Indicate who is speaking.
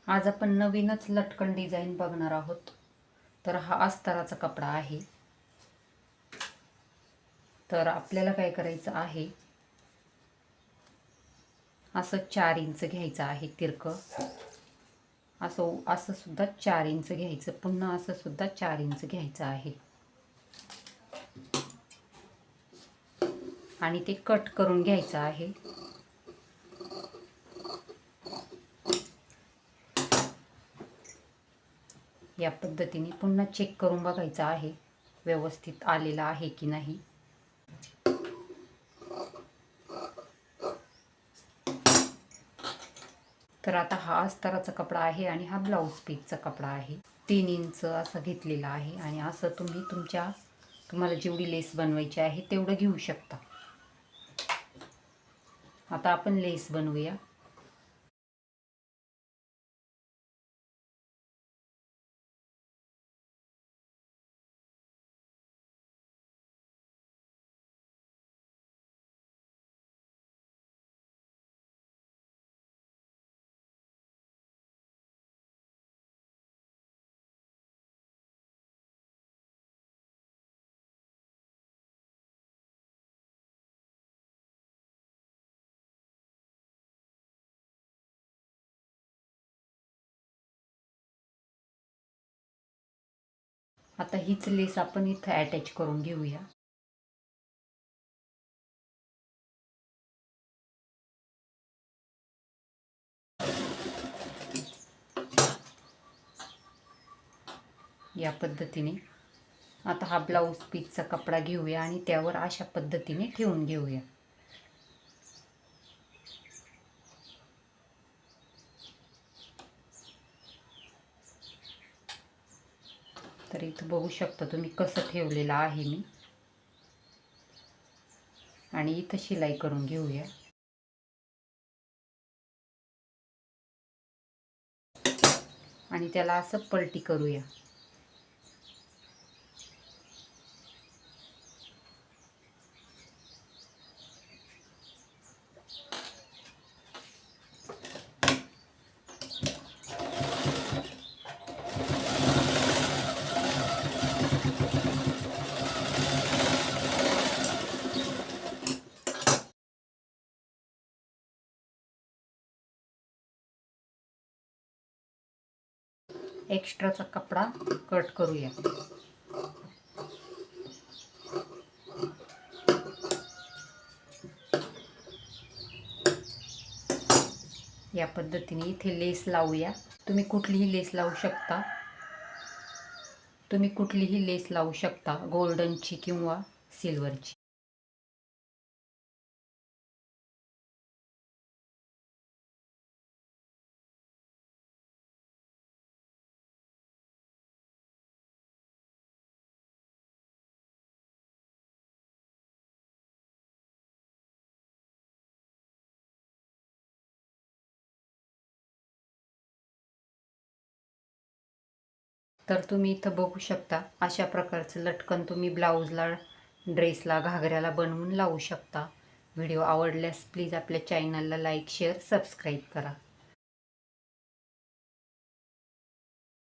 Speaker 1: आज आपण नवीनच लटकन डिझाईन बघणार आहोत। तर हा अस्तराचा कपडा आहे। तर आपल्याला काय करायचं आहे, असं 4 इंच घ्यायचं आहे तिरकं, असं सुद्धा 4 इंच घ्यायचं, पुन्हा असं सुद्धा 4 इंच घ्यायचं आहे आणि ते कट करून घ्यायचं आहे। या पद्धतीने पुन्हा चेक करून बघायचं आहे व्यवस्थित आलेला आहे की नाही। तर आता हा अस्तराचा कपडा आहे आणि हा ब्लाऊज पीसचा कपडा आहे। 3 इंच असं घेतलेला आहे आणि असं तुम्ही तुम्हाला जेवढी लेस बनवायची आहे तेवढं घेऊ शकता। आता आपण लेस बनवूया। आता हीच लेस आपण इथं अटॅच करून घेऊया। या पद्धतीने आता हा ब्लाऊज पीसचा कपडा घेऊया आणि त्यावर अशा पद्धतीने ठेवून घेऊया। तर इथं बघू शकता तुम्ही कसं ठेवलेलं आहे मी, आणि इथं शिलाई करून घेऊया। आणि त्याला असं पलटी करूया। एक्स्ट्राचा कपडा कट करूया। या पद्धतीने इथे लेस लावूया। तुम्ही कुठलीही लेस लावू शकता, गोल्डनची किंवा सिल्वरची। तर तुम्ही इथं बघू शकता, अशा प्रकारचं लटकन तुम्ही ब्लाऊजला, ड्रेसला, घागऱ्याला बनवून लावू शकता। व्हिडिओ आवडल्यास प्लीज आपल्या चॅनलला लाईक, शेअर, सबस्क्राईब करा।